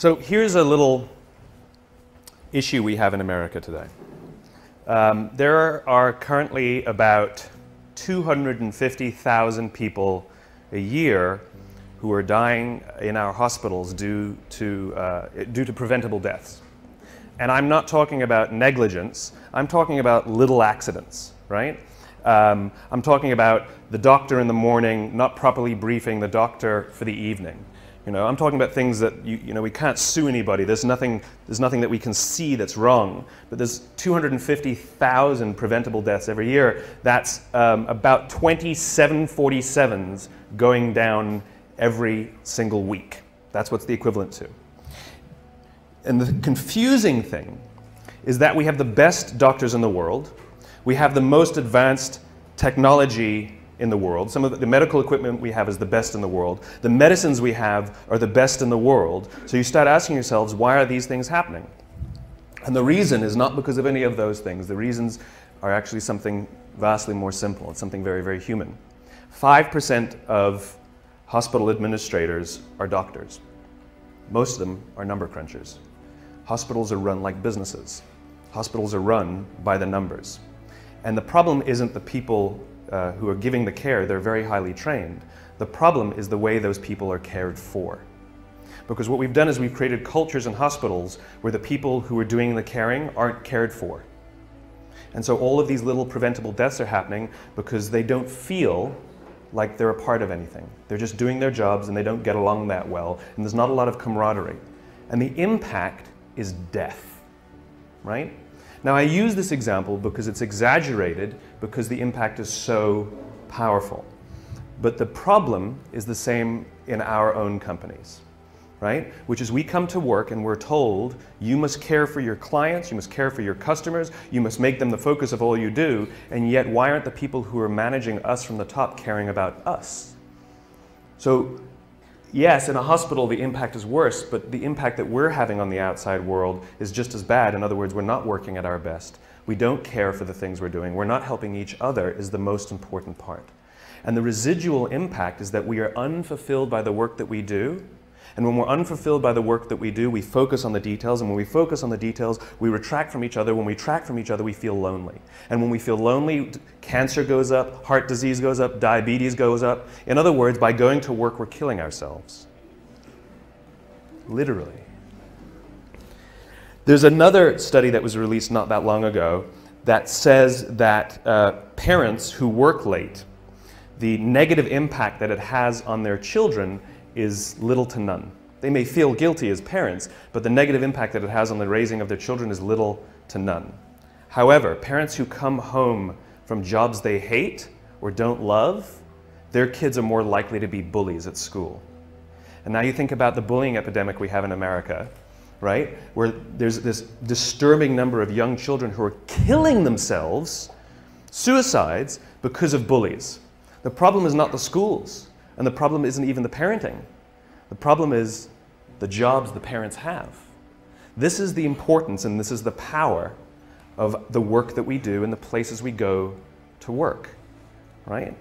So here's a little issue we have in America today. There are currently about 250,000 people a year who are dying in our hospitals due to preventable deaths. And I'm not talking about negligence, I'm talking about little accidents, right? I'm talking about the doctor in the morning not properly briefing the doctor for the evening. You know, I'm talking about things that we can't sue anybody. There's nothing that we can see that's wrong. But there's 250,000 preventable deaths every year. That's about 20 747s going down every single week. That's what's the equivalent to. And the confusing thing is that we have the best doctors in the world. We have the most advanced technology in the world. Some of the medical equipment we have is the best in the world. The medicines we have are the best in the world. So you start asking yourselves, why are these things happening? And the reason is not because of any of those things. The reasons are actually something vastly more simple. It's something very, very human. 5% of hospital administrators are doctors. Most of them are number crunchers. Hospitals are run like businesses. Hospitals are run by the numbers. And the problem isn't the people who are giving the care. They're very highly trained. The problem is the way those people are cared for. Because what we've done is we've created cultures in hospitals where the people who are doing the caring aren't cared for. And so all of these little preventable deaths are happening because they don't feel like they're a part of anything. They're just doing their jobs and they don't get along that well, and there's not a lot of camaraderie. And the impact is death, right? Now I use this example because it's exaggerated because the impact is so powerful. But the problem is the same in our own companies, right? Which is we come to work and we're told, you must care for your clients, you must care for your customers, you must make them the focus of all you do, and yet why aren't the people who are managing us from the top caring about us? So yes, in a hospital the impact is worse, but the impact that we're having on the outside world is just as bad. In other words, we're not working at our best. We don't care for the things we're doing. We're not helping each other is the most important part. And the residual impact is that we are unfulfilled by the work that we do. And when we're unfulfilled by the work that we do, we focus on the details. And when we focus on the details, we retract from each other. When we retract from each other, we feel lonely. And when we feel lonely, cancer goes up, heart disease goes up, diabetes goes up. In other words, by going to work, we're killing ourselves. Literally. There's another study that was released not that long ago that says that parents who work late, the negative impact that it has on their children is little to none. They may feel guilty as parents, but the negative impact that it has on the raising of their children is little to none. However, parents who come home from jobs they hate or don't love, their kids are more likely to be bullies at school. And now you think about the bullying epidemic we have in America, right? Where there's this disturbing number of young children who are killing themselves, suicides, because of bullies. The problem is not the schools. And the problem isn't even the parenting. The problem is the jobs the parents have. This is the importance and this is the power of the work that we do and the places we go to work, right?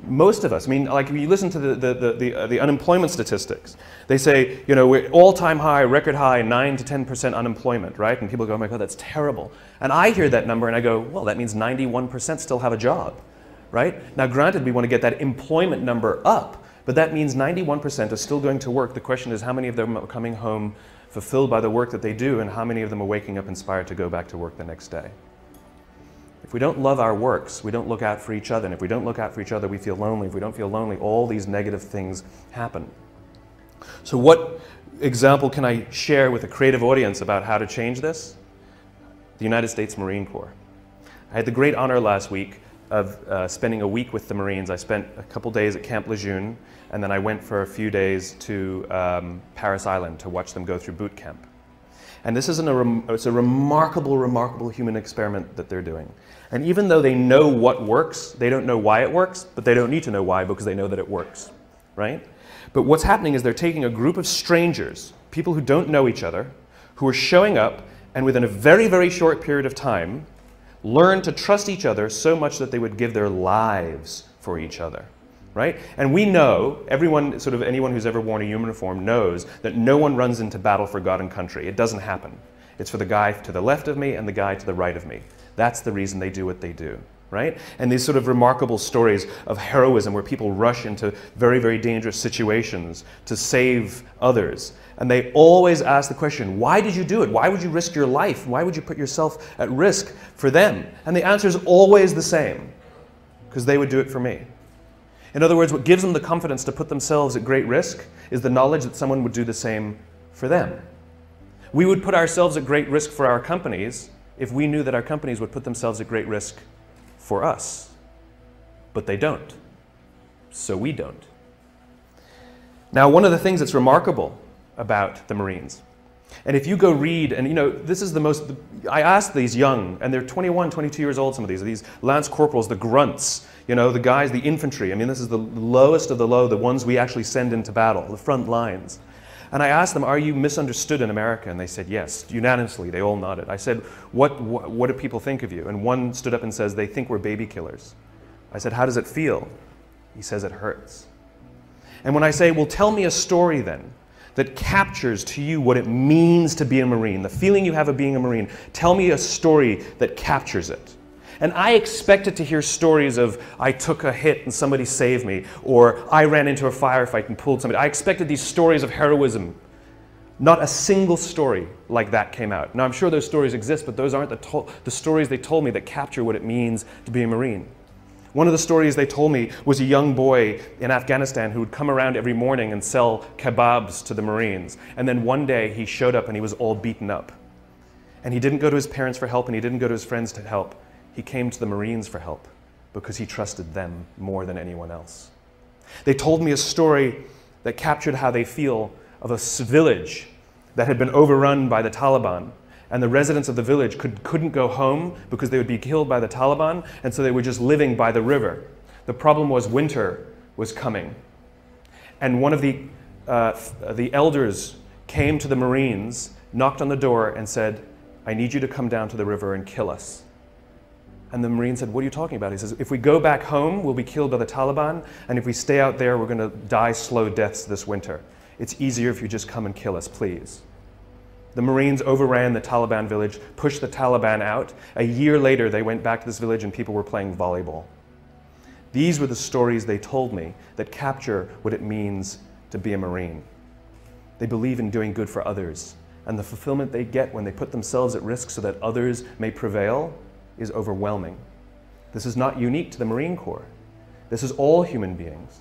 Most of us, I mean, like if you listen to the unemployment statistics, they say, you know, we're all-time high, record high, 9 to 10% unemployment, right? And people go, oh my God, that's terrible. And I hear that number and I go, well, that means 91% still have a job. Right? Now granted, we want to get that employment number up, but that means 91% are still going to work. The question is how many of them are coming home fulfilled by the work that they do and how many of them are waking up inspired to go back to work the next day. If we don't love our works, we don't look out for each other, and if we don't look out for each other, we feel lonely. If we don't feel lonely, all these negative things happen. So what example can I share with a creative audience about how to change this? The United States Marine Corps. I had the great honor last week of spending a week with the Marines. I spent a couple days at Camp Lejeune, and then I went for a few days to Paris Island to watch them go through boot camp. And this is it's a remarkable, remarkable human experiment that they're doing. And even though they know what works, they don't know why it works, but they don't need to know why because they know that it works, right? But what's happening is they're taking a group of strangers, people who don't know each other, who are showing up, and within a very, very short period of time, learn to trust each other so much that they would give their lives for each other. right? And we know, everyone, sort of anyone who's ever worn a uniform knows that no one runs into battle for God and country. It doesn't happen. It's for the guy to the left of me and the guy to the right of me. That's the reason they do what they do, right? And these sort of remarkable stories of heroism where people rush into very, very dangerous situations to save others. And they always ask the question, why did you do it? Why would you risk your life? Why would you put yourself at risk for them? And the answer is always the same, because they would do it for me. In other words, what gives them the confidence to put themselves at great risk is the knowledge that someone would do the same for them. We would put ourselves at great risk for our companies if we knew that our companies would put themselves at great risk for us. But they don't. So we don't. Now, one of the things that's remarkable about the Marines, and if you go read, and you know, this is the most, I asked these young, and they're 21, 22 years old, some of these lance corporals, the grunts, you know, the guys, the infantry. I mean, this is the lowest of the low, the ones we actually send into battle, the front lines. And I asked them, are you misunderstood in America? And they said, yes, unanimously, they all nodded. I said, what do people think of you? And one stood up and says, they think we're baby killers. I said, how does it feel? He says, it hurts. And when I say, well, tell me a story then that captures to you what it means to be a Marine, the feeling you have of being a Marine, tell me a story that captures it. And I expected to hear stories of, I took a hit and somebody saved me, or I ran into a firefight and pulled somebody. I expected these stories of heroism. Not a single story like that came out. Now, I'm sure those stories exist, but those aren't the stories they told me that capture what it means to be a Marine. One of the stories they told me was a young boy in Afghanistan who would come around every morning and sell kebabs to the Marines. And then one day he showed up and he was all beaten up. And he didn't go to his parents for help and he didn't go to his friends to help. He came to the Marines for help because he trusted them more than anyone else. They told me a story that captured how they feel of a village that had been overrun by the Taliban, and the residents of the village couldn't go home because they would be killed by the Taliban, and so they were just living by the river. The problem was winter was coming. And one of the elders came to the Marines, knocked on the door and said, I need you to come down to the river and kill us. And the Marine said, what are you talking about? He says, if we go back home, we'll be killed by the Taliban, and if we stay out there, we're going to die slow deaths this winter. It's easier if you just come and kill us, please. The Marines overran the Taliban village, pushed the Taliban out. A year later, they went back to this village and people were playing volleyball. These were the stories they told me that capture what it means to be a Marine. They believe in doing good for others, and the fulfillment they get when they put themselves at risk so that others may prevail is overwhelming. This is not unique to the Marine Corps. This is all human beings.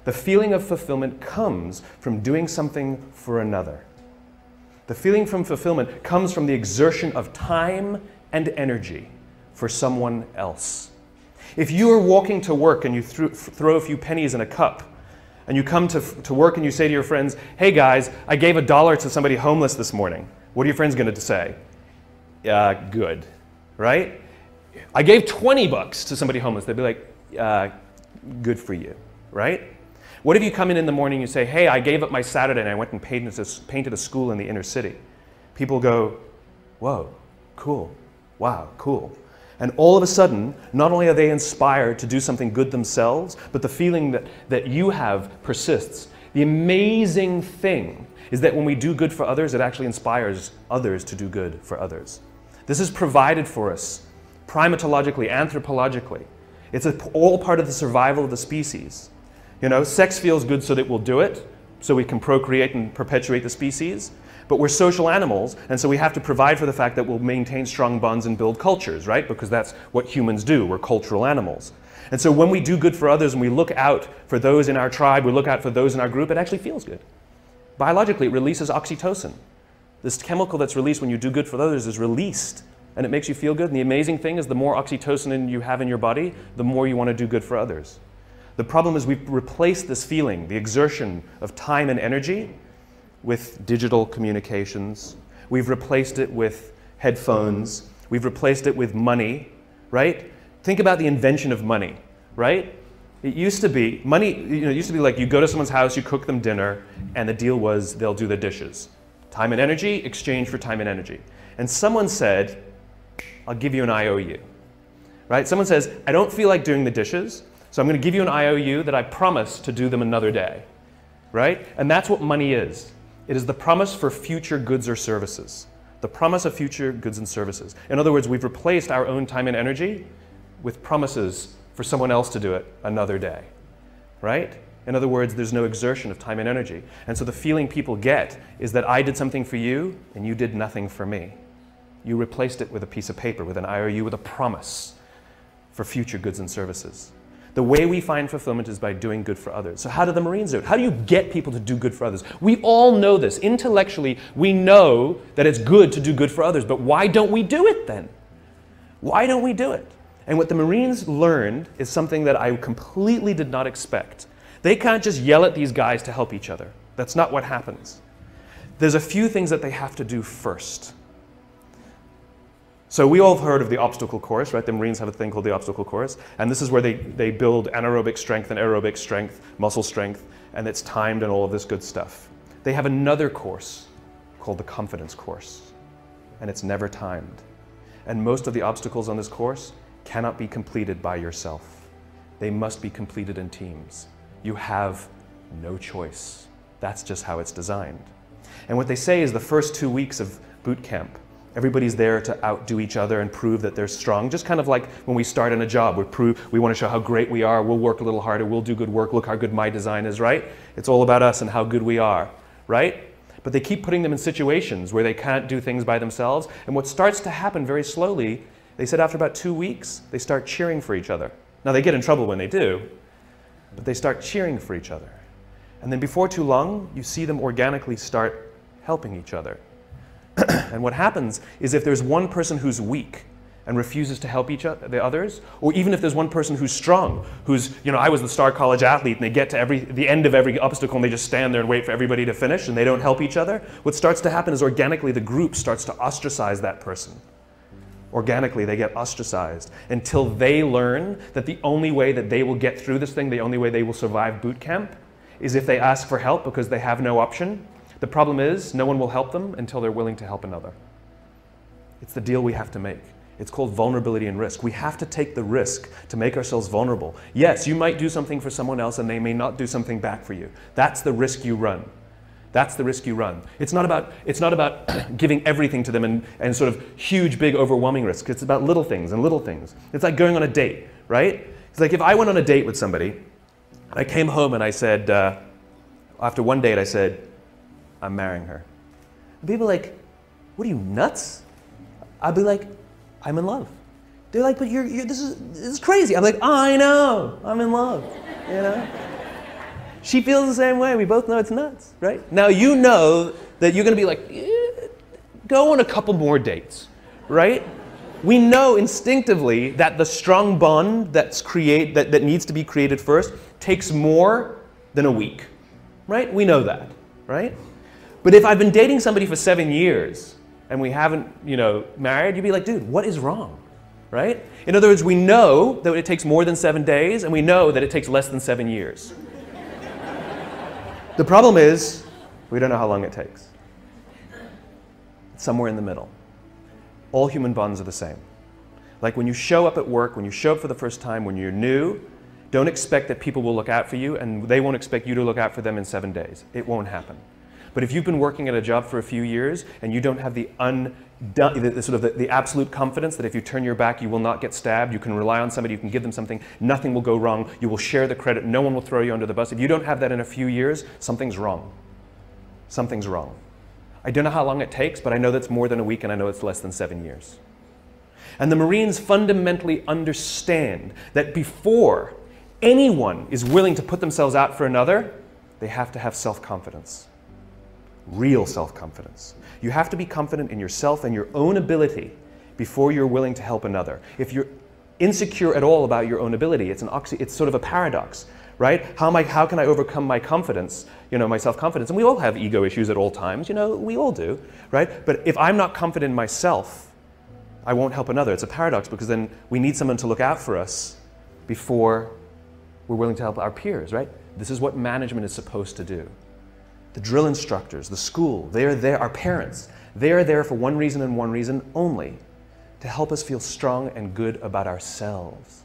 The feeling of fulfillment comes from doing something for another. The feeling from fulfillment comes from the exertion of time and energy for someone else. If you are walking to work and you throw a few pennies in a cup, and you come to work and you say to your friends, hey guys, I gave $1 to somebody homeless this morning. What are your friends going to say? Good, right? I gave $20 to somebody homeless. They'd be like, good for you, right? What if you come in the morning and you say, hey, I gave up my Saturday and I went and painted a school in the inner city? People go, whoa, cool, wow, cool. And all of a sudden, not only are they inspired to do something good themselves, but the feeling that you have persists. The amazing thing is that when we do good for others, it actually inspires others to do good for others. This is provided for us primatologically, anthropologically. It's all part of the survival of the species. You know, sex feels good so that we'll do it, so we can procreate and perpetuate the species. But we're social animals, and so we have to provide for the fact that we'll maintain strong bonds and build cultures, right? Because that's what humans do. We're cultural animals. And so when we do good for others and we look out for those in our tribe, we look out for those in our group, it actually feels good. Biologically, it releases oxytocin. This chemical that's released when you do good for others is released, and it makes you feel good. And the amazing thing is the more oxytocin you have in your body, the more you want to do good for others. The problem is we've replaced this feeling, the exertion of time and energy, with digital communications. We've replaced it with headphones. We've replaced it with money, right? Think about the invention of money, right? It used to be, money, it used to be like you go to someone's house, you cook them dinner, and the deal was they'll do the dishes. Time and energy, exchange for time and energy. And someone said, I'll give you an IOU, right? Someone says, I don't feel like doing the dishes, So I'm going to give you an IOU that I promise to do them another day, right? And that's what money is. It is the promise for future goods or services. The promise of future goods and services. In other words, we've replaced our own time and energy with promises for someone else to do it another day, right? In other words, there's no exertion of time and energy. And so the feeling people get is that I did something for you and you did nothing for me. You replaced it with a piece of paper, with an IOU, with a promise for future goods and services. The way we find fulfillment is by doing good for others. So how do the Marines do it? How do you get people to do good for others? We all know this. Intellectually, we know that it's good to do good for others, but why don't we do it then? Why don't we do it? And what the Marines learned is something that I completely did not expect. They can't just yell at these guys to help each other. That's not what happens. There's a few things that they have to do first. So we all have heard of the obstacle course, right? The Marines have a thing called the obstacle course. And this is where they build anaerobic strength and aerobic strength, muscle strength, and it's timed and all of this good stuff. They have another course called the confidence course, and it's never timed. And most of the obstacles on this course cannot be completed by yourself. They must be completed in teams. You have no choice. That's just how it's designed. And what they say is the first 2 weeks of boot camp, everybody's there to outdo each other and prove that they're strong. Just kind of like when we start in a job, we want to show how great we are, we'll work a little harder, we'll do good work, look how good my design is, right? It's all about us and how good we are, right? But they keep putting them in situations where they can't do things by themselves. And what starts to happen very slowly, they said after about 2 weeks, they start cheering for each other. Now they get in trouble when they do, but they start cheering for each other. And then before too long, you see them organically start helping each other. And what happens is if there's one person who's weak and refuses to help the others, or even if there's one person who's strong, who's, you know, I was the star college athlete and they get to the end of every obstacle and they just stand there and wait for everybody to finish and they don't help each other, what starts to happen is organically the group starts to ostracize that person. Organically they get ostracized until they learn that the only way that they will get through this thing, the only way they will survive boot camp, is if they ask for help because they have no option. The problem is, no one will help them until they're willing to help another. It's the deal we have to make. It's called vulnerability and risk. We have to take the risk to make ourselves vulnerable. Yes, you might do something for someone else and they may not do something back for you. That's the risk you run. That's the risk you run. It's not about giving everything to them and sort of huge, big, overwhelming risk. It's about little things and little things. It's like going on a date, right? It's like if I went on a date with somebody, and I came home and I said, after one date I said, I'm marrying her. And people are like, what are you, nuts? I'd be like, I'm in love. They're like, but this is crazy. I'm like, I know, I'm in love, you know? She feels the same way. We both know it's nuts, right? Now you know that you're gonna be like, go on a couple more dates, right? We know instinctively that the strong bond that needs to be created first takes more than a week, right? We know that, right? But if I've been dating somebody for 7 years and we haven't, you know, married, you'd be like, dude, what is wrong, right? In other words, we know that it takes more than 7 days and we know that it takes less than 7 years. The problem is, we don't know how long it takes. It's somewhere in the middle. All human bonds are the same. Like when you show up at work, when you show up for the first time, when you're new, don't expect that people will look out for you and they won't expect you to look out for them in 7 days. It won't happen. But if you've been working at a job for a few years and you don't have the absolute confidence that if you turn your back you will not get stabbed, you can rely on somebody, you can give them something, nothing will go wrong, you will share the credit, no one will throw you under the bus. If you don't have that in a few years, something's wrong. Something's wrong. I don't know how long it takes, but I know that's more than a week and I know it's less than 7 years. And the Marines fundamentally understand that before anyone is willing to put themselves out for another, they have to have self-confidence. Real self-confidence. You have to be confident in yourself and your own ability before you're willing to help another. If you're insecure at all about your own ability, it's sort of a paradox, right? How can I overcome my confidence, you know, my self-confidence? And we all have ego issues at all times, you know, we all do, right? But if I'm not confident in myself, I won't help another. It's a paradox because then we need someone to look out for us before we're willing to help our peers, right? This is what management is supposed to do. The drill instructors, the school, they're there, our parents, they're there for one reason and one reason only, to help us feel strong and good about ourselves.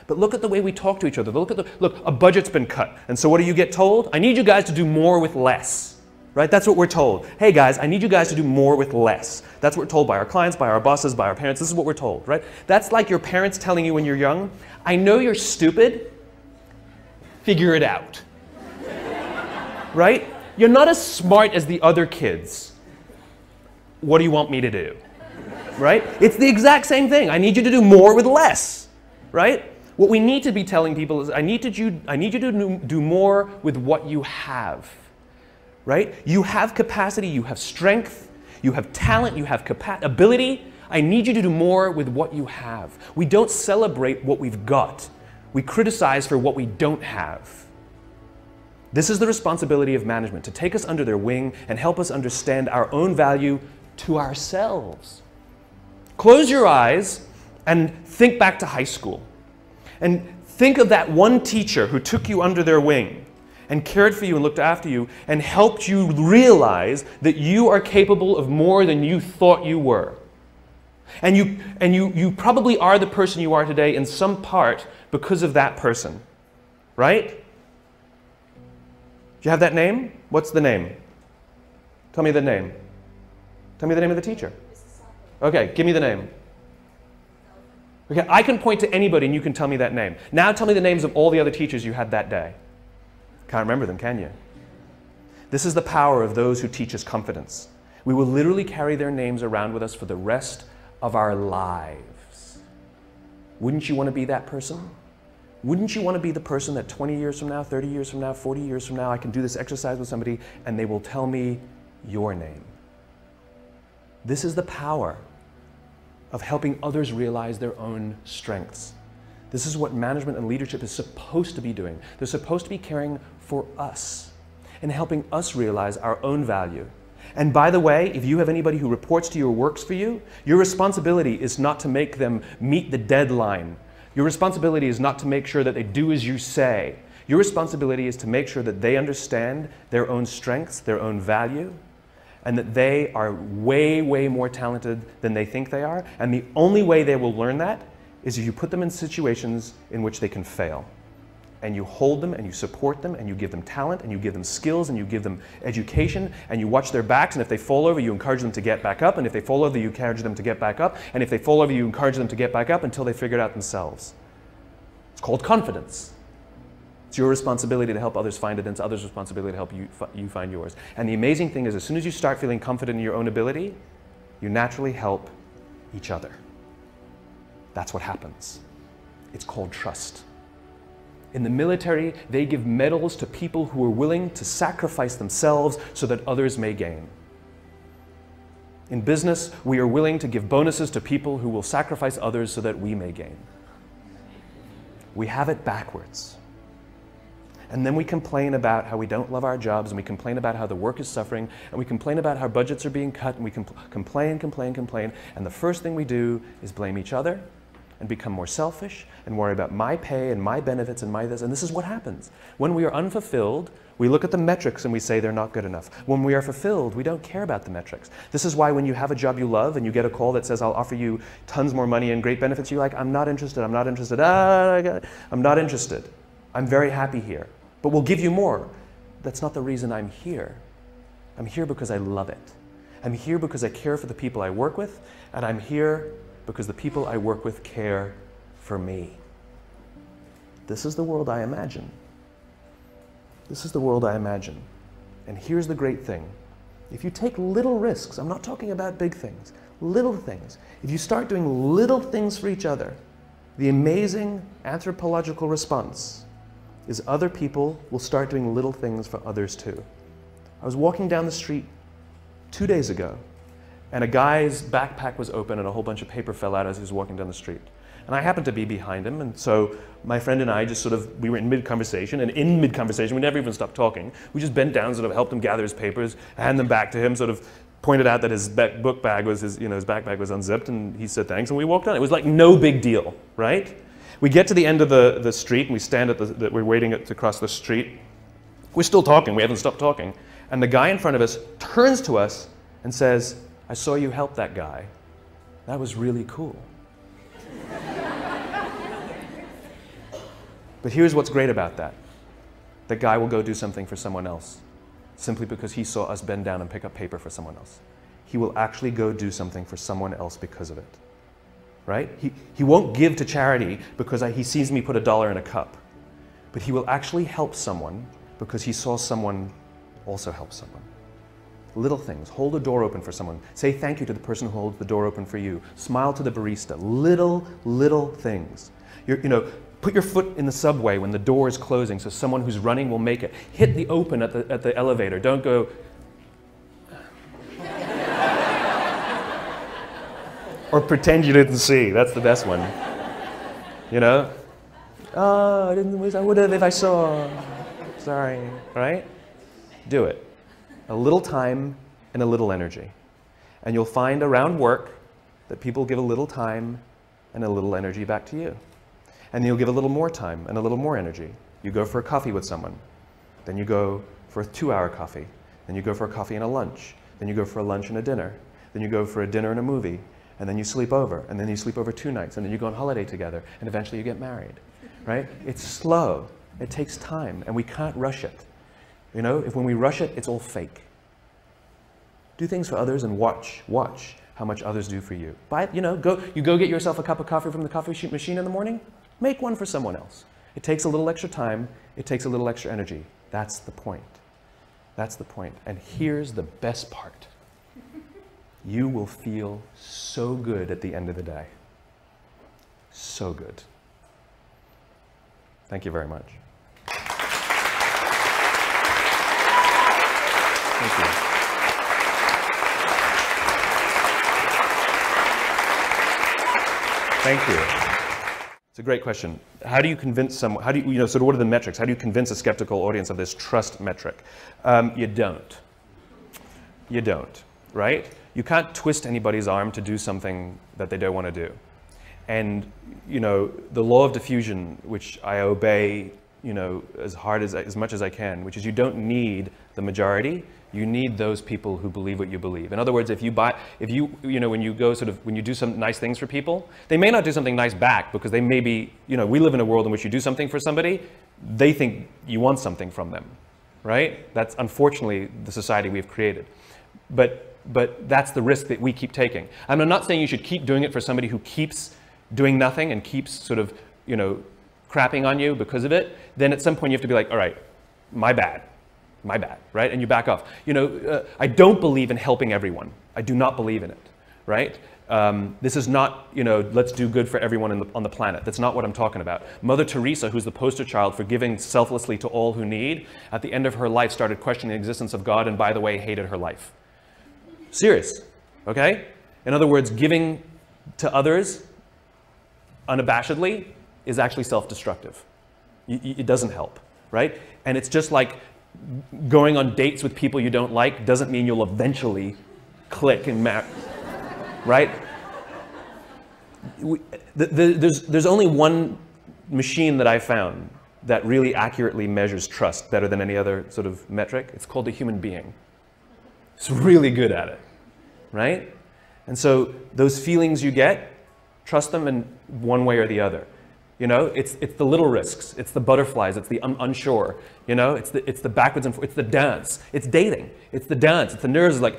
But look at the way we talk to each other. Look, a budget's been cut. And so what do you get told? I need you guys to do more with less. Right? That's what we're told. Hey guys, I need you guys to do more with less. That's what we're told by our clients, by our bosses, by our parents. This is what we're told, right? That's like your parents telling you when you're young, I know you're stupid, figure it out. Right? You're not as smart as the other kids. What do you want me to do? Right? It's the exact same thing. I need you to do more with less. Right? What we need to be telling people is, I need you to do more with what you have. Right? You have capacity, you have strength, you have talent, you have ability. I need you to do more with what you have. We don't celebrate what we've got. We criticize for what we don't have. This is the responsibility of management, to take us under their wing and help us understand our own value to ourselves. Close your eyes and think back to high school. And think of that one teacher who took you under their wing and cared for you and looked after you and helped you realize that you are capable of more than you thought you were. And you probably are the person you are today in some part because of that person. Right? Do you have that name? What's the name? Tell me the name. Tell me the name of the teacher. Okay, give me the name. Okay, I can point to anybody and you can tell me that name. Now tell me the names of all the other teachers you had that day. Can't remember them, can you? This is the power of those who teach us confidence. We will literally carry their names around with us for the rest of our lives. Wouldn't you want to be that person? Wouldn't you want to be the person that 20 years from now, 30 years from now, 40 years from now, I can do this exercise with somebody and they will tell me your name? This is the power of helping others realize their own strengths. This is what management and leadership is supposed to be doing. They're supposed to be caring for us and helping us realize our own value. And by the way, if you have anybody who reports to you or works for you, your responsibility is not to make them meet the deadline. Your responsibility is not to make sure that they do as you say. Your responsibility is to make sure that they understand their own strengths, their own value, and that they are way, way more talented than they think they are. And the only way they will learn that is if you put them in situations in which they can fail. And you hold them and you support them and you give them talent and you give them skills and you give them education and you watch their backs, and if they fall over you encourage them to get back up, and if they fall over you encourage them to get back up, and if they fall over you encourage them to get back up until they figure it out themselves. It's called confidence. It's your responsibility to help others find it, and it's others' responsibility to help you find yours. And the amazing thing is, as soon as you start feeling confident in your own ability, you naturally help each other. That's what happens. It's called trust. In the military, they give medals to people who are willing to sacrifice themselves so that others may gain. In business, we are willing to give bonuses to people who will sacrifice others so that we may gain. We have it backwards. And then we complain about how we don't love our jobs, and we complain about how the work is suffering, and we complain about how budgets are being cut, and we complain, and the first thing we do is blame each other and become more selfish and worry about my pay and my benefits and my this, and this is what happens. When we are unfulfilled, we look at the metrics and we say they're not good enough. When we are fulfilled, we don't care about the metrics. This is why when you have a job you love and you get a call that says, I'll offer you tons more money and great benefits, you're like, I'm not interested, I'm not interested, I'm not interested. I'm very happy here, but we'll give you more. That's not the reason I'm here. I'm here because I love it. I'm here because I care for the people I work with, and I'm here because the people I work with care for me. This is the world I imagine. This is the world I imagine. And here's the great thing. If you take little risks, I'm not talking about big things, little things. If you start doing little things for each other, the amazing anthropological response is other people will start doing little things for others too. I was walking down the street 2 days ago, and a guy's backpack was open and a whole bunch of paper fell out as he was walking down the street. And I happened to be behind him, and so my friend and I just we were in mid-conversation, and in mid-conversation, we never even stopped talking. We just bent down, sort of helped him gather his papers, hand them back to him, sort of pointed out that his book bag was, his backpack was unzipped, and he said thanks, and we walked on. It was like no big deal, right? We get to the end of the street, and we stand we're waiting to cross the street. We're still talking, we haven't stopped talking. And the guy in front of us turns to us and says, I saw you help that guy. That was really cool. But here's what's great about that. The guy will go do something for someone else simply because he saw us bend down and pick up paper for someone else. He will actually go do something for someone else because of it. Right? He won't give to charity because he sees me put $1 in a cup. But he will actually help someone because he saw someone also help someone. Little things. Hold a door open for someone. Say thank you to the person who holds the door open for you. Smile to the barista. Little things. Put your foot in the subway when the door is closing so someone who's running will make it. Hit the open at the elevator. Don't go... or pretend you didn't see. That's the best one. You know? Oh, I would have if I saw. Sorry. Right? Do it. A little time and a little energy. And you'll find around work that people give a little time and a little energy back to you. And you'll give a little more time and a little more energy. You go for a coffee with someone. Then you go for a 2-hour coffee. Then you go for a coffee and a lunch. Then you go for a lunch and a dinner. Then you go for a dinner and a movie. And then you sleep over. And then you sleep over 2 nights. And then you go on holiday together. And eventually you get married. Right? It's slow. It takes time. And we can't rush it. You know, when we rush it, it's all fake. Do things for others and watch how much others do for you. You go get yourself a cup of coffee from the coffee machine in the morning. Make one for someone else. It takes a little extra time. It takes a little extra energy. That's the point. That's the point. And here's the best part. You will feel so good at the end of the day. So good. Thank you very much. Thank you. Thank you. It's a great question. How do you convince someone, sort of what are the metrics? How do you convince a skeptical audience of this trust metric? You don't. You don't, right? You can't twist anybody's arm to do something that they don't want to do. And, the law of diffusion, which I obey, as much as I can, which is you don't need the majority. You need those people who believe what you believe. In other words, when you do some nice things for people, they may not do something nice back because they may be, we live in a world in which you do something for somebody, they think you want something from them, right? That's unfortunately the society we've created. But that's the risk that we keep taking. I'm not saying you should keep doing it for somebody who keeps doing nothing and keeps sort of, crapping on you because of it. Then at some point you have to be like, all right, my bad, right? And you back off. I don't believe in helping everyone. I do not believe in it, right? This is not, let's do good for everyone on the planet. That's not what I'm talking about. Mother Teresa, who's the poster child for giving selflessly to all who need, at the end of her life started questioning the existence of God and, by the way, hated her life. Serious, okay? In other words, giving to others unabashedly is actually self-destructive. It doesn't help, right? And it's just like going on dates with people you don't like doesn't mean you'll eventually click and right? There's only one machine that I found that really accurately measures trust better than any other sort of metric. It's called the human being. It's really good at it, right? And so those feelings you get, trust them in one way or the other. It's the little risks, it's the butterflies, it's the unsure, it's the backwards and forwards, it's the dance, it's dating, it's the dance, it's the nerves, like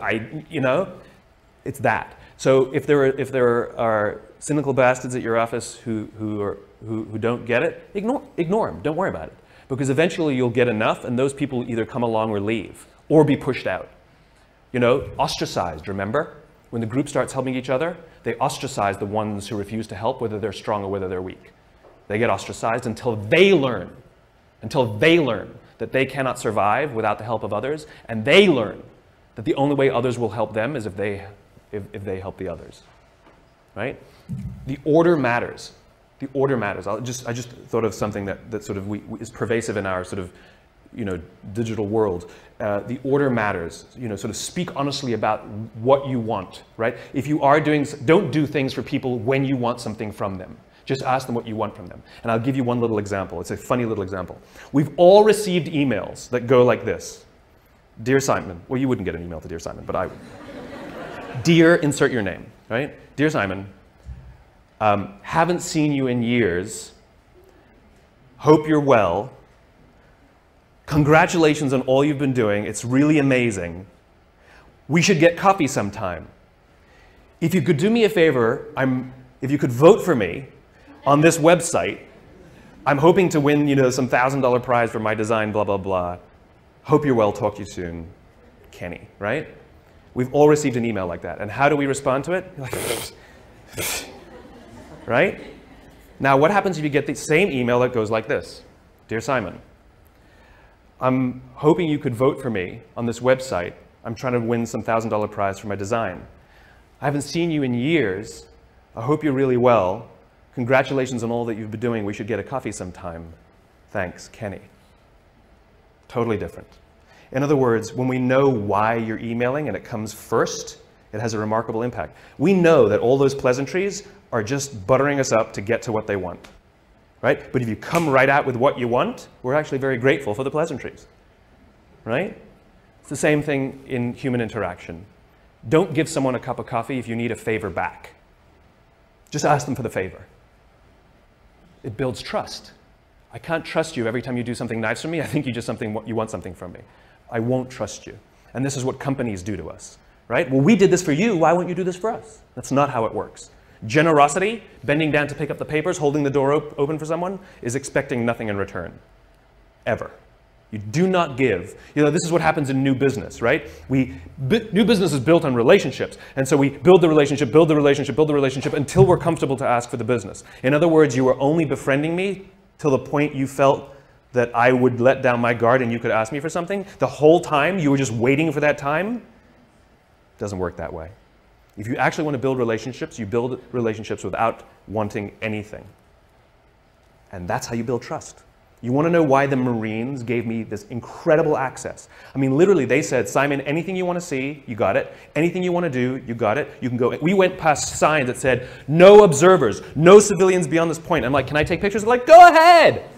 it's that. So if there are cynical bastards at your office who don't get it, ignore them, don't worry about it, because eventually you'll get enough, and those people either come along or leave, or be pushed out. Ostracized, remember? When the group starts helping each other, they ostracize the ones who refuse to help, whether they're strong or whether they're weak. They get ostracized until they learn that they cannot survive without the help of others, and they learn that the only way others will help them is if they help the others, right? The order matters. The order matters. I just thought of something that sort of is pervasive in our sort of digital world. The order matters. Sort of speak honestly about what you want, right? If you are don't do things for people when you want something from them. Just ask them what you want from them. And I'll give you one little example. It's a funny little example. We've all received emails that go like this. Dear Simon. Well, you wouldn't get an email to Dear Simon, but I would. Dear, insert your name, right? Dear Simon, haven't seen you in years. Hope you're well. Congratulations on all you've been doing. It's really amazing. We should get coffee sometime. If you could do me a favor, if you could vote for me on this website, I'm hoping to win, some $1,000 prize for my design, blah, blah, blah. Hope you're well, talk to you soon, Kenny, right? We've all received an email like that. And how do we respond to it? Right? Now, what happens if you get the same email that goes like this? Dear Simon, I'm hoping you could vote for me on this website. I'm trying to win some $1,000 prize for my design. I haven't seen you in years. I hope you're really well. Congratulations on all that you've been doing. We should get a coffee sometime. Thanks, Kenny. Totally different. In other words, when we know why you're emailing and it comes first, it has a remarkable impact. We know that all those pleasantries are just buttering us up to get to what they want, right? But if you come right out with what you want, we're actually very grateful for the pleasantries, right? It's the same thing in human interaction. Don't give someone a cup of coffee if you need a favor back. Just ask them for the favor. It builds trust. I can't trust you every time you do something nice for me. I think you want something from me. I won't trust you. And this is what companies do to us, right? Well, we did this for you. Why won't you do this for us? That's not how it works. Generosity, bending down to pick up the papers, holding the door open for someone, is expecting nothing in return, ever. You do not give. This is what happens in new business, right? New business is built on relationships. And so we build the relationship, build the relationship, build the relationship until we're comfortable to ask for the business. In other words, you were only befriending me till the point you felt that I would let down my guard and you could ask me for something. The whole time you were just waiting for that time. It doesn't work that way. If you actually want to build relationships, you build relationships without wanting anything. And that's how you build trust. You want to know why the Marines gave me this incredible access? I mean, literally, they said, Simon, anything you want to see, you got it. Anything you want to do, you got it. You can go. We went past signs that said, no observers, no civilians beyond this point. I'm like, can I take pictures? They're like, go ahead.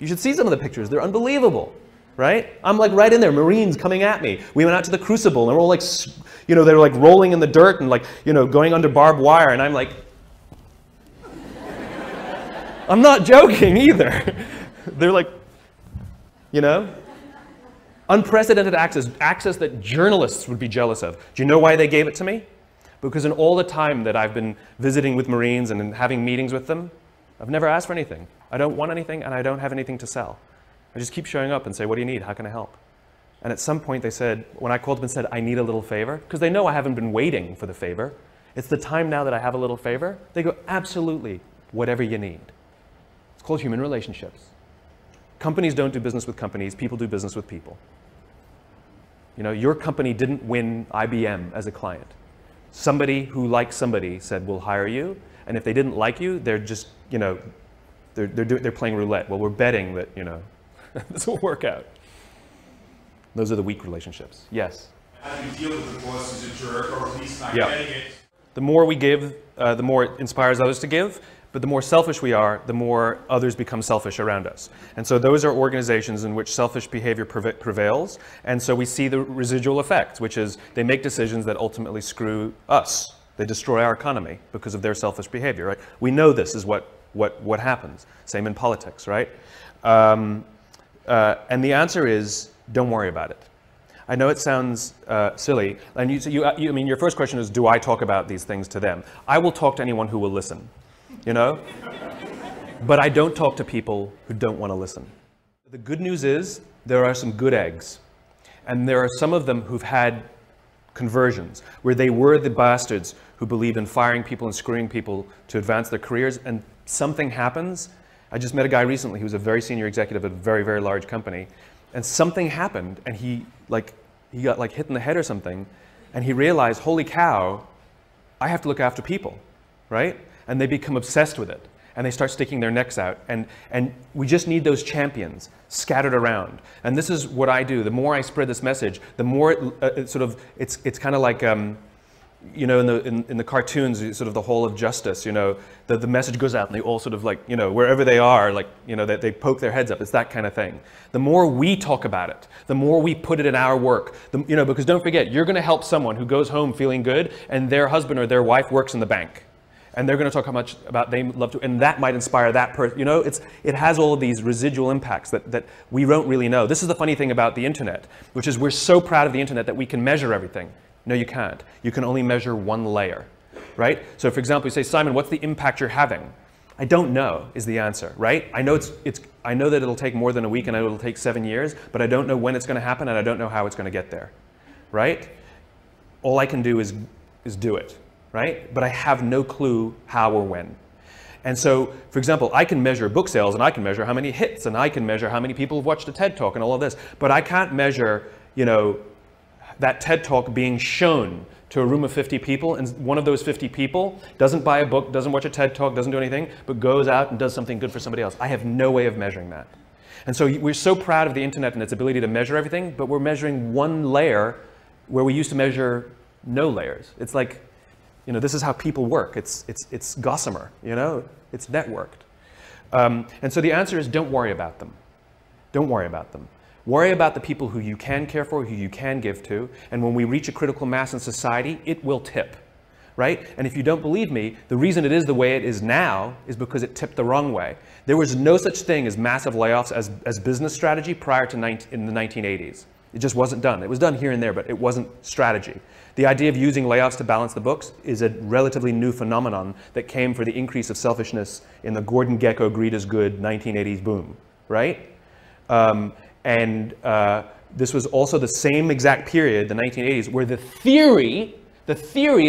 You should see some of the pictures. They're unbelievable, right? I'm like right in there, Marines coming at me. We went out to the Crucible, and they're all like, they were like rolling in the dirt and like, going under barbed wire. And I'm like, I'm not joking either. They're like, unprecedented access that journalists would be jealous of. Do you know why they gave it to me? Because in all the time that I've been visiting with Marines and having meetings with them, I've never asked for anything. I don't want anything, and I don't have anything to sell. I just keep showing up and say, what do you need? How can I help? And at some point they said, when I called them and said, I need a little favor, because they know I haven't been waiting for the favor. It's the time now that I have a little favor. They go, absolutely, whatever you need. It's called human relationships. Companies don't do business with companies. People do business with people. Your company didn't win IBM as a client. Somebody who likes somebody said, we'll hire you. And if they didn't like you, they're just, they're playing roulette. Well, we're betting that, this will work out. Those are the weak relationships. Yes? How do you deal with the boss who's a jerk or at least not getting it? The more we give, the more it inspires others to give. But the more selfish we are, the more others become selfish around us. And so those are organizations in which selfish behavior prevails. And so we see the residual effect, which is they make decisions that ultimately screw us. They destroy our economy because of their selfish behavior, right? We know this is what happens. Same in politics, right? And the answer is, don't worry about it. I know it sounds silly. And I mean, your first question is, do I talk about these things to them? I will talk to anyone who will listen, But I don't talk to people who don't want to listen. The good news is, there are some good eggs. And there are some of them who've had conversions, where they were the bastards who believe in firing people and screwing people to advance their careers, and something happens. I just met a guy recently who was a very senior executive at a very, very large company, and something happened, and he got hit in the head or something, and he realized, holy cow, I have to look after people, right? And they become obsessed with it, and they start sticking their necks out, and we just need those champions scattered around. And this is what I do. The more I spread this message, the more it's kind of like in the cartoons, sort of the Hall of Justice. The message goes out, and they all sort of wherever they are, they poke their heads up. It's that kind of thing. The more we talk about it, the more we put it in our work. Because don't forget, you're going to help someone who goes home feeling good, and their husband or their wife works in the bank. And they're going to talk how much about they love to, and that might inspire that person. You know, it has all of these residual impacts that we don't really know. This is the funny thing about the internet, which is we're so proud of the internet that we can measure everything. No, you can't. You can only measure one layer, right? So for example, you say, Simon, what's the impact you're having? I don't know is the answer, right? I know I know that it'll take more than a week and I know it'll take 7 years, but I don't know when it's going to happen and I don't know how it's going to get there, right? All I can do is do it, right? But I have no clue how or when. And so, for example, I can measure book sales and I can measure how many hits and I can measure how many people have watched a TED Talk and all of this, but I can't measure, you know, that TED Talk being shown to a room of 50 people, and one of those 50 people doesn't buy a book, doesn't watch a TED Talk, doesn't do anything, but goes out and does something good for somebody else. I have no way of measuring that. And so we're so proud of the internet and its ability to measure everything, but we're measuring one layer where we used to measure no layers. It's like, you know, this is how people work. It's gossamer, you know, it's networked. And so the answer is don't worry about them. Don't worry about them. Worry about the people who you can care for, who you can give to, and when we reach a critical mass in society, it will tip, right? And if you don't believe me, the reason it is the way it is now is because it tipped the wrong way. There was no such thing as massive layoffs as business strategy prior to in the 1980s. It just wasn't done. It was done here and there, but it wasn't strategy. The idea of using layoffs to balance the books is a relatively new phenomenon that came for the increase of selfishness in the Gordon Gekko greed is good 1980s boom, right? This was also the same exact period, the 1980s, where the theory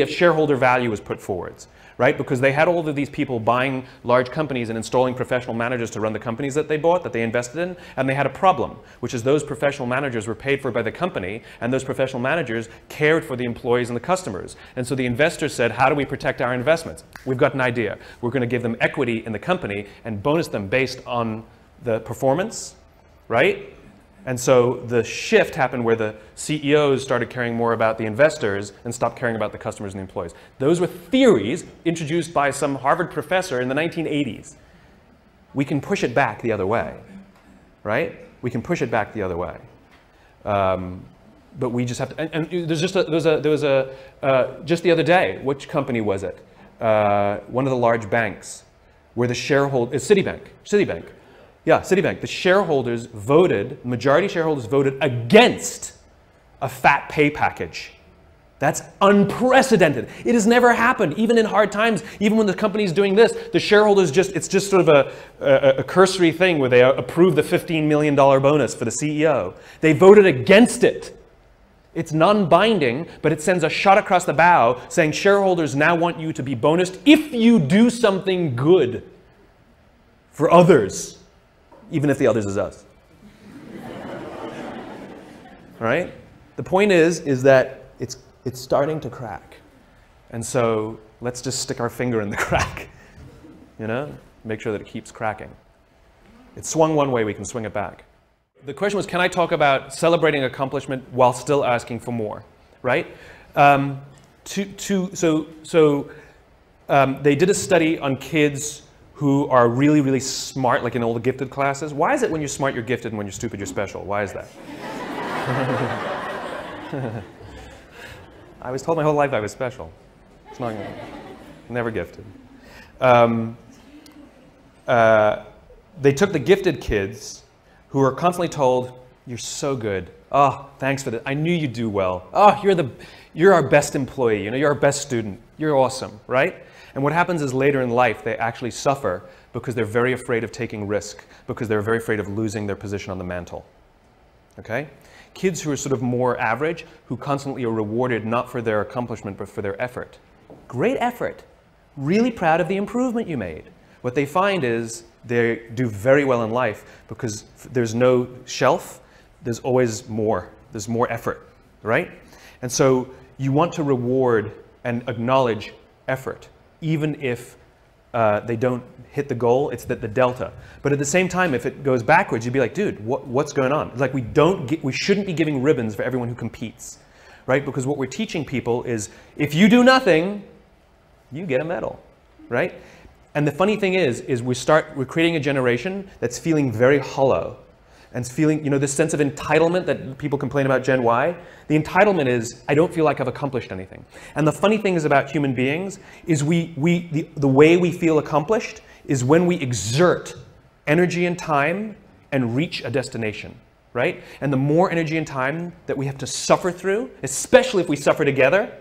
of shareholder value was put forwards, right? Because they had all of these people buying large companies and installing professional managers to run the companies that they bought, that they invested in, and they had a problem, which is those professional managers were paid for by the company, and those professional managers cared for the employees and the customers. And so the investors said, how do we protect our investments? We've got an idea. We're going to give them equity in the company and bonus them based on the performance, right? And so the shift happened where the CEOs started caring more about the investors and stopped caring about the customers and the employees. Those were theories introduced by some Harvard professor in the 1980s. We can push it back the other way, right? We can push it back the other way. But we just have to, and there was just the other day, which company was it? One of the large banks where the shareholder, Citibank. Yeah, Citibank. The shareholders voted, majority shareholders voted against a fat pay package. That's unprecedented. It has never happened, even in hard times, even when the company's doing this, the shareholders it's just sort of a cursory thing where they approve the $15 million bonus for the CEO. They voted against it. It's non-binding, but it sends a shot across the bow saying shareholders now want you to be bonused if you do something good for others. Even if the others is us. Right? The point is that it's starting to crack. And so let's just stick our finger in the crack. You know? Make sure that it keeps cracking. It swung one way, we can swing it back. The question was, can I talk about celebrating accomplishment while still asking for more? Right? They did a study on kids who are really, really smart, like in all the gifted classes. Why is it when you're smart, you're gifted, and when you're stupid, you're special? Why is that? I was told my whole life I was special. It's not, never gifted. They took the gifted kids who were constantly told, you're so good. Oh, thanks for that. I knew you'd do well. Oh, you're our best employee. You know, you're our best student. You're awesome, right? And what happens is later in life, they actually suffer because they're very afraid of taking risk, because they're very afraid of losing their position on the mantle. Okay? Kids who are sort of more average, who constantly are rewarded not for their accomplishment, but for their effort. Great effort. Really proud of the improvement you made. What they find is they do very well in life because there's no shelf, there's always more. There's more effort, right? And so you want to reward and acknowledge effort. Even if they don't hit the goal, it's the delta. But at the same time, if it goes backwards, you'd be like, dude, what's going on? It's like we shouldn't be giving ribbons for everyone who competes, right? Because what we're teaching people is, if you do nothing, you get a medal, right? And the funny thing is we're creating a generation that's feeling very hollow. and feeling, you know, this sense of entitlement that people complain about Gen Y. The entitlement is, I don't feel like I've accomplished anything. And the funny thing is about human beings is the way we feel accomplished is when we exert energy and time and reach a destination, right? And the more energy and time that we have to suffer through, especially if we suffer together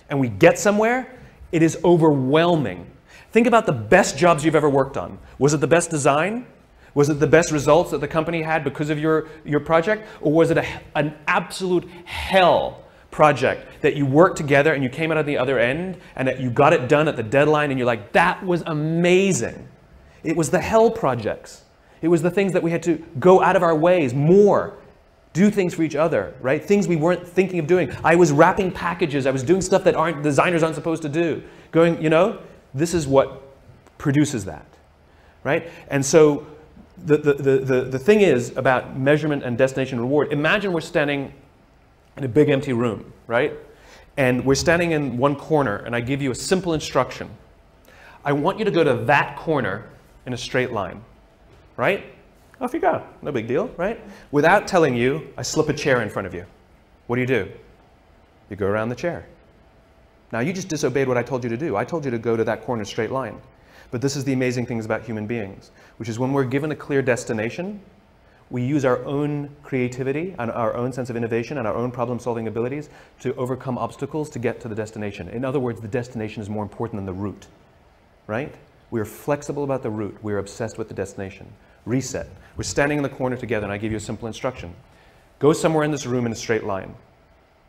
and we get somewhere, it is overwhelming. Think about the best jobs you've ever worked on. Was it the best design? Was it the best results that the company had because of your project? Or was it an absolute hell project that you worked together and you came out at the other end and that you got it done at the deadline and you're like, that was amazing. It was the hell projects. It was the things that we had to go out of our ways more, do things for each other, right? Things we weren't thinking of doing. I was wrapping packages. I was doing stuff that designers aren't supposed to do. Going, you know, this is what produces that, right? And so the thing is about measurement and destination reward. Imagine we're standing in a big empty room, right? And we're standing in one corner and I give you a simple instruction. I want you to go to that corner in a straight line, right? Off you go, no big deal, right? Without telling you, I slip a chair in front of you. What do? You go around the chair. Now you just disobeyed what I told you to do. I told you to go to that corner straight line. But this is the amazing things about human beings, which is when we're given a clear destination, we use our own creativity and our own sense of innovation and our own problem-solving abilities to overcome obstacles to get to the destination. In other words, the destination is more important than the route, right? We're flexible about the route. We're obsessed with the destination. Reset. We're standing in the corner together and I give you a simple instruction. Go somewhere in this room in a straight line.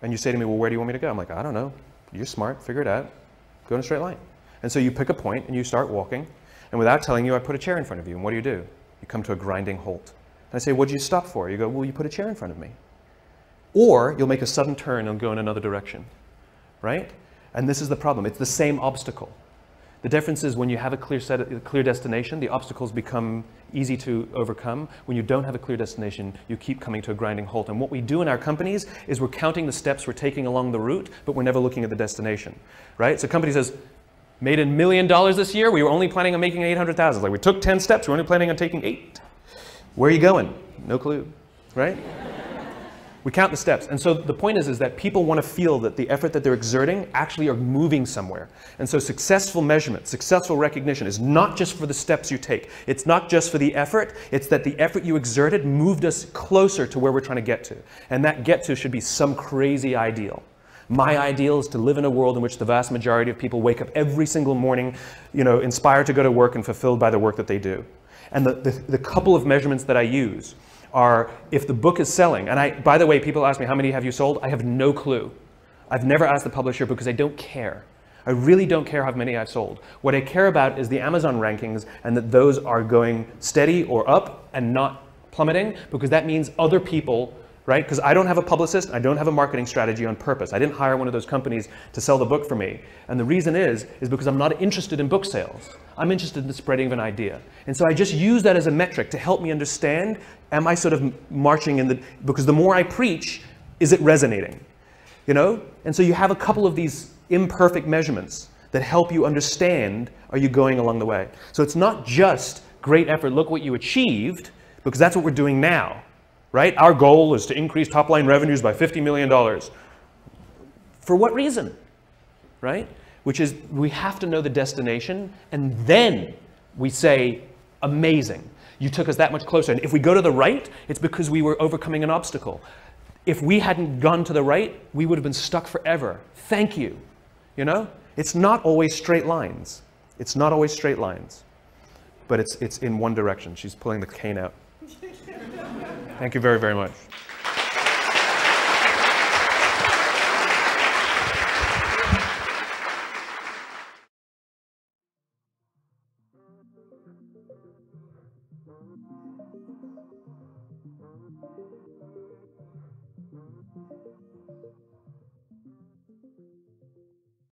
And you say to me, well, where do you want me to go? I'm like, I don't know. You're smart. Figure it out. Go in a straight line. And so you pick a point and you start walking. And without telling you, I put a chair in front of you. And what do? You come to a grinding halt. And I say, what did you stop for? You go, well, you put a chair in front of me. Or you'll make a sudden turn and go in another direction, right? And this is the problem. It's the same obstacle. The difference is when you have a clear destination, the obstacles become easy to overcome. When you don't have a clear destination, you keep coming to a grinding halt. And what we do in our companies is we're counting the steps we're taking along the route, but we're never looking at the destination, right? So a company says, made $1 million this year, we were only planning on making 800,000. Like we took 10 steps, we're only planning on taking 8. Where are you going? No clue, right? We count the steps. And so the point is that people want to feel that the effort that they're exerting actually are moving somewhere. And so successful measurement, successful recognition is not just for the steps you take. It's not just for the effort. It's that the effort you exerted moved us closer to where we're trying to get to. And that get to should be some crazy ideal. My ideal is to live in a world in which the vast majority of people wake up every single morning, you know, inspired to go to work and fulfilled by the work that they do. And the couple of measurements that I use are if the book is selling, and by the way, people ask me, how many have you sold? I have no clue. I've never asked the publisher because I don't care. I really don't care how many I've sold. What I care about is the Amazon rankings and that those are going steady or up and not plummeting, because that means other people, right? Because I don't have a publicist, I don't have a marketing strategy on purpose. I didn't hire one of those companies to sell the book for me. And the reason is because I'm not interested in book sales. I'm interested in the spreading of an idea. And so I just use that as a metric to help me understand, am I sort of marching in the, because the more I preach, is it resonating? You know? And so you have a couple of these imperfect measurements that help you understand, are you going along the way? So it's not just great effort, look what you achieved, because that's what we're doing now. Right? Our goal is to increase top-line revenues by $50 million. For what reason? Right? Which is, we have to know the destination, and then we say, amazing. You took us that much closer. And if we go to the right, it's because we were overcoming an obstacle. If we hadn't gone to the right, we would have been stuck forever. Thank you. You know? It's not always straight lines. It's not always straight lines. But it's in one direction. She's pulling the cane out. Thank you very, very much.